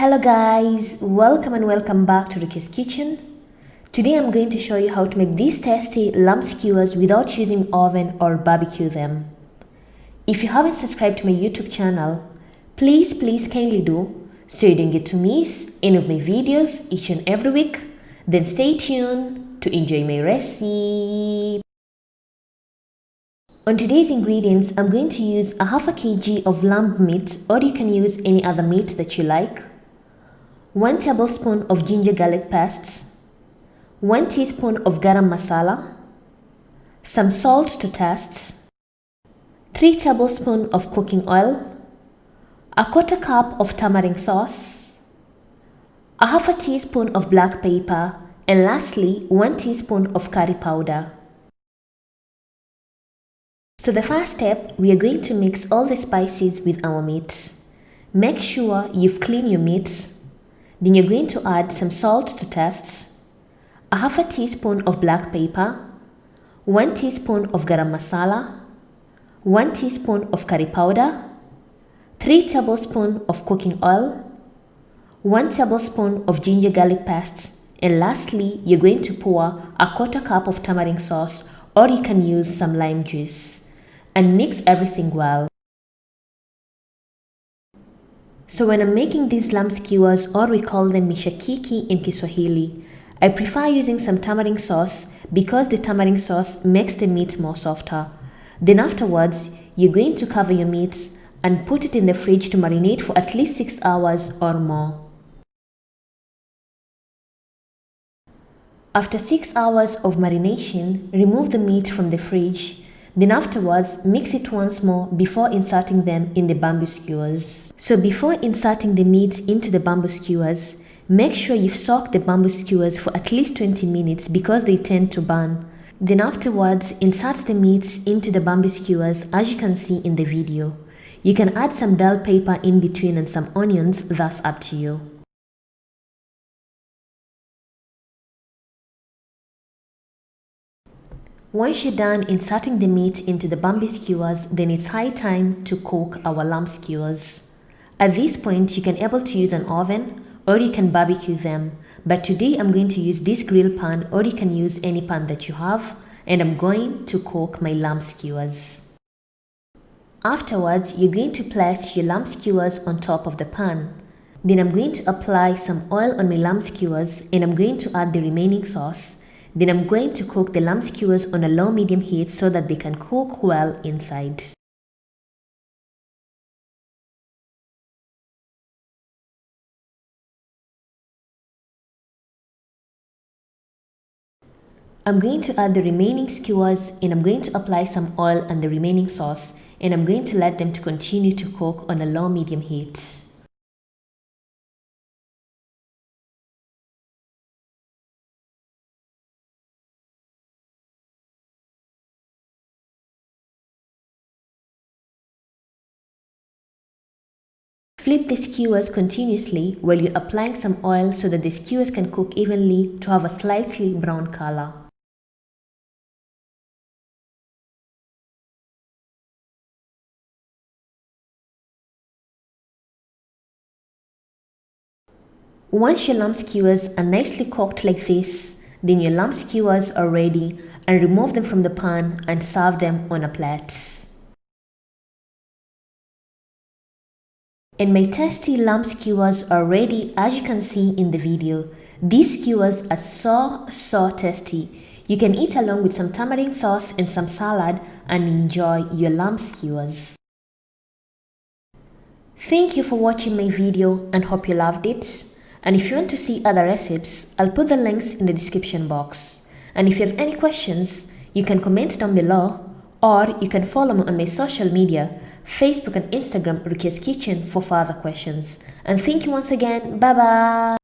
Hello guys, welcome and welcome back to Rukias kitchen. Today I'm going to show you how to make these tasty lamb skewers without using oven or barbecue them. If you haven't subscribed to my YouTube channel, please kindly do so you don't get to miss any of my videos each and every week. Then stay tuned to enjoy my recipe. On today's ingredients, I'm going to use a half a kg of lamb meat, or you can use any other meat that you like. 1 tablespoon of ginger garlic paste, 1 teaspoon of Garamasala, some salt to taste, 3 tablespoons of cooking oil, a quarter cup of tamarind sauce, a half a teaspoon of black pepper, and lastly 1 teaspoon of curry powder. So the first step, we are going to mix all the spices with our meat. Make sure you've cleaned your meat. Then you're going to add some salt to taste, a half a teaspoon of black pepper, 1 teaspoon of garam masala, 1 teaspoon of curry powder, 3 tablespoons of cooking oil, 1 tablespoon of ginger garlic paste, and lastly, you're going to pour a quarter cup of tamarind sauce, or you can use some lime juice, and mix everything well. So when I'm making these lamb skewers, or we call them Mishkaki in Kiswahili, I prefer using some tamarind sauce because the tamarind sauce makes the meat more softer. Then afterwards, you're going to cover your meat and put it in the fridge to marinate for at least 6 hours or more. After 6 hours of marination, remove the meat from the fridge. Then afterwards, mix it once more before inserting them in the bamboo skewers. So before inserting the meat into the bamboo skewers, make sure you've soaked the bamboo skewers for at least 20 minutes because they tend to burn. Then afterwards, insert the meat into the bamboo skewers as you can see in the video. You can add some bell pepper in between and some onions, that's up to you. Once you're done inserting the meat into the bamboo skewers, then it's high time to cook our lamb skewers. At this point, you can able to use an oven or you can barbecue them. But today I'm going to use this grill pan, or you can use any pan that you have, and I'm going to cook my lamb skewers. Afterwards, you're going to place your lamb skewers on top of the pan. Then I'm going to apply some oil on my lamb skewers, and I'm going to add the remaining sauce. Then I'm going to cook the lamb skewers on a low-medium heat so that they can cook well inside. I'm going to add the remaining skewers, and I'm going to apply some oil and the remaining sauce, and I'm going to let them to continue to cook on a low-medium heat. Flip the skewers continuously while you're applying some oil so that the skewers can cook evenly to have a slightly brown color. Once your lamb skewers are nicely cooked like this, then your lamb skewers are ready, and remove them from the pan and serve them on a plate. And my tasty lamb skewers are ready, as you can see in the video. These skewers are so tasty. You can eat along with some tamarind sauce and some salad and enjoy your lamb skewers. Thank you for watching my video and hope you loved it. And if you want to see other recipes, I'll put the links in the description box. And if you have any questions, you can comment down below, or you can follow me on my social media, Facebook and Instagram, Rukias Kitchen, for further questions. And thank you once again. Bye bye.